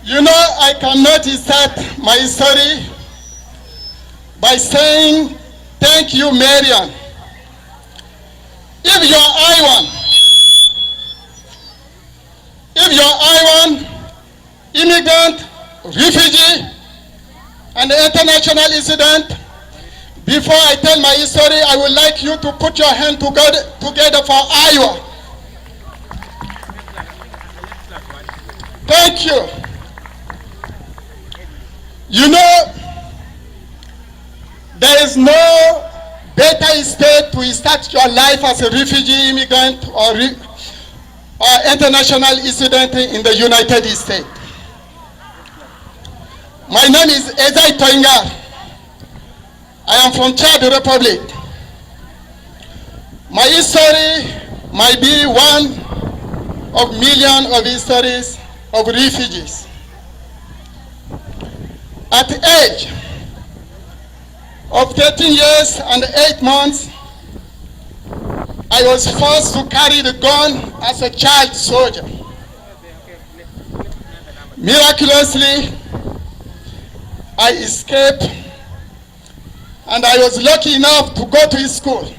You know, I cannot start my story by saying thank you, Marian. If you're I1 immigrant, refugee, and international incident, before I tell my story, I would like you to put your hand together for Iowa. Thank you. You know, there is no better state to start your life as a refugee, immigrant, or international incident in the United States. My name is Ezai Toinga. I am from Chad Republic. My history might be one of millions of histories of refugees. At the age of 13 years and 8 months, I was forced to carry the gun as a child soldier. Miraculously, I escaped, and I was lucky enough to go to school.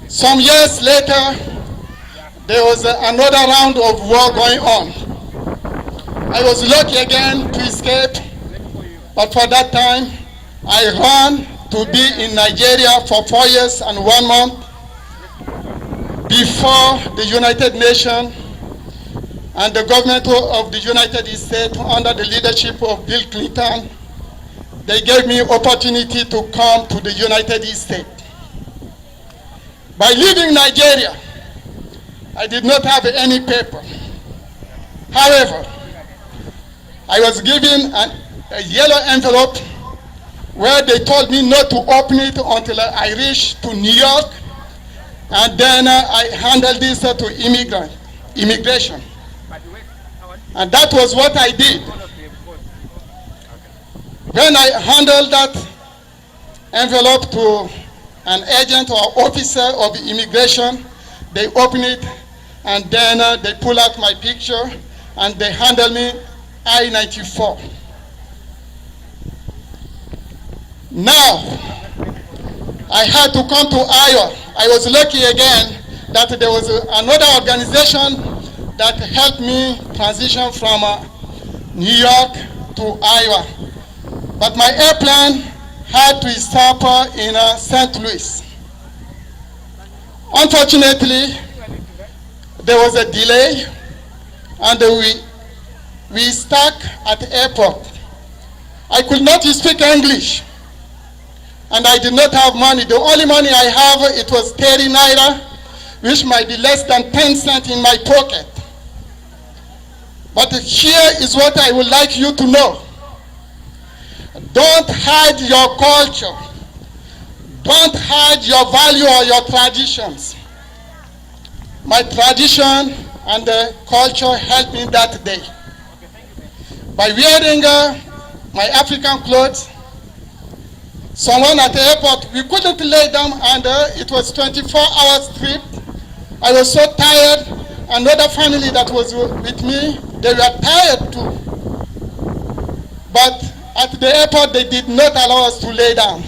Some years later, there was another round of war going on. I was lucky again to escape, but for that time, I ran to be in Nigeria for 4 years and 1 month before the United Nations and the government of the United States under the leadership of Bill Clinton, they gave me opportunity to come to the United States. By leaving Nigeria, I did not have any paper. However, I was given a yellow envelope where they told me not to open it until I reached to New York, and then I handled this to immigration. And that was what I did. When I handled that envelope to an agent or officer of immigration, they opened it, and then they pull out my picture, and they handle me I-94. Now, I had to come to Iowa. I was lucky again that there was another organization that helped me transition from New York to Iowa. But my airplane had to stop in St. Louis. Unfortunately, there was a delay, and we stuck at the airport. I could not speak English, and I did not have money. The only money I have, it was 30 naira, which might be less than 10 cents in my pocket. But here is what I would like you to know. Don't hide your culture. Don't hide your value or your traditions. My tradition and the culture helped me that day. By wearing my African clothes, someone at the airport, we couldn't lay down, and it was 24 hours trip. I was so tired. Another family that was with me, they were tired too. But at the airport, they did not allow us to lay down.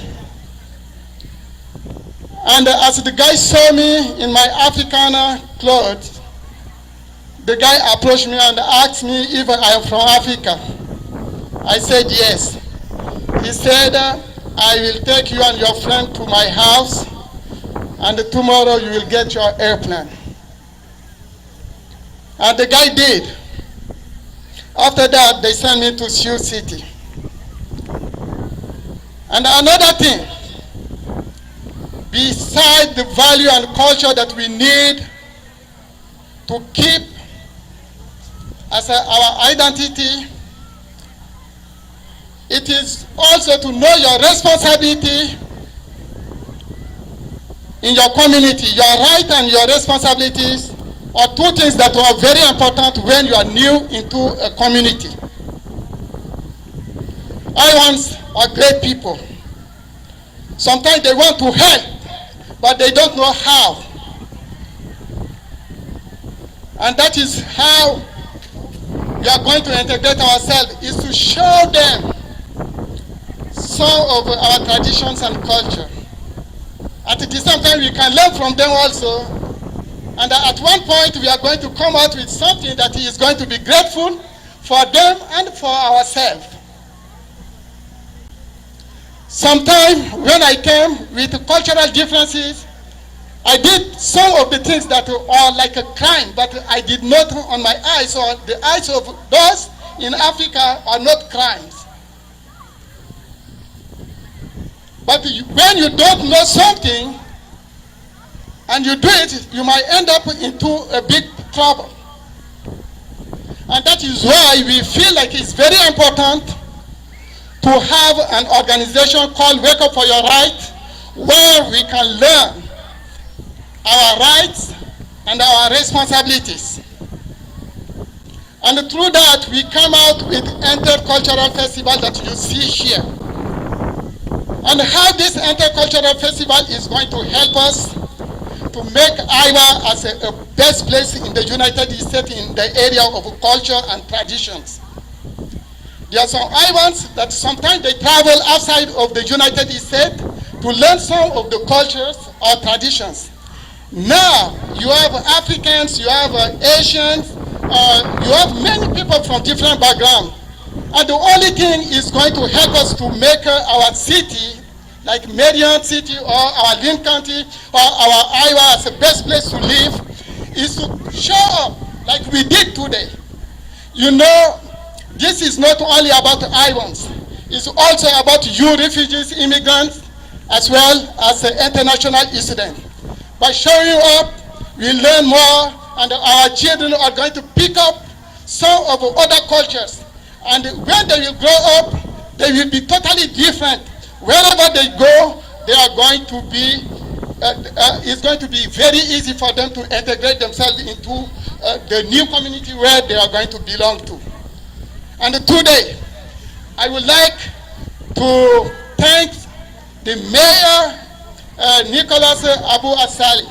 And as the guy saw me in my African clothes, the guy approached me and asked me if I am from Africa. I said yes. He said, I will take you and your friend to my house, and tomorrow you will get your airplane. And the guy did. After that, they sent me to Sioux City. And another thing, besides the value and culture that we need to keep as our identity, it is also to know your responsibility in your community. Your right and your responsibilities are two things that are very important when you are new into a community. Iowans are great people. Sometimes they want to help, but they don't know how. And that is how we are going to integrate ourselves is to show them some of our traditions and culture. At the same time, we can learn from them also. And at one point, we are going to come out with something that is going to be grateful for them and for ourselves. Sometimes when I came with cultural differences, I did some of the things that are like a crime, but I did not on my eyes, or the eyes of those in Africa are not crimes. But when you don't know something and you do it, you might end up into a big trouble. And that is why we feel like it's very important to have an organization called Wake Up For Your Right, where we can learn our rights and our responsibilities. And through that, we come out with intercultural festival that you see here. And how this intercultural festival is going to help us to make Iowa as a best place in the United States in the area of culture and traditions. There are some Iowans that sometimes they travel outside of the United States to learn some of the cultures or traditions. Now, you have Africans, you have Asians, you have many people from different backgrounds. And the only thing is going to help us to make our city, like Marion City or our Linn County or our Iowa as the best place to live, is to show up like we did today. You know, this is not only about Iowans. It's also about you refugees, immigrants, as well as the international students. By showing up, we learn more, and our children are going to pick up some of other cultures. And when they will grow up, they will be totally different. Wherever they go, they are going to be, it's going to be very easy for them to integrate themselves into the new community where they are going to belong to. And today, I would like to thank the mayor, Nicholas Abu Asali.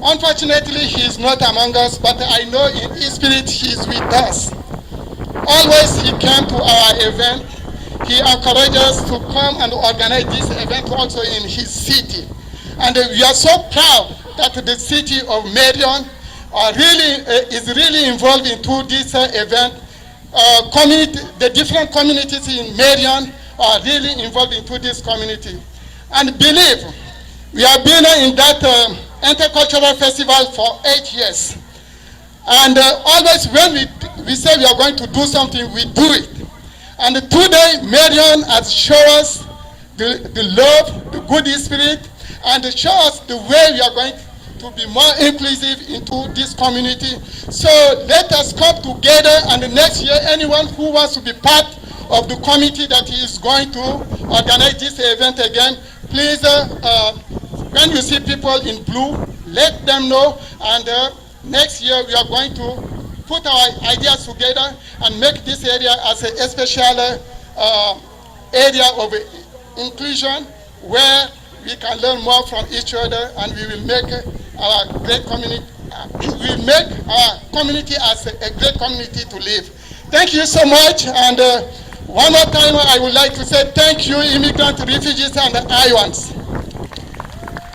Unfortunately, he is not among us, but I know in his spirit he is with us. Always he came to our event. He encouraged us to come and organize this event also in his city. And we are so proud that the city of Marion is really involved into this event. The different communities in Marion are really involved into this community. And believe, we have been in that intercultural festival for 8 years. And always when we say we are going to do something, we do it. And today, Marion has shown us the love, the good spirit, and show us the way we are going to be more inclusive into this community. So let us come together, and next year, anyone who wants to be part of the committee that is going to organize this event again, please, when you see people in blue, let them know, and next year we are going to put our ideas together and make this area as a special area of inclusion where we can learn more from each other, and we will make our great community, we will make our community as a great community to live. Thank you so much, and one more time I would like to say thank you, immigrant, refugees, and Iowans.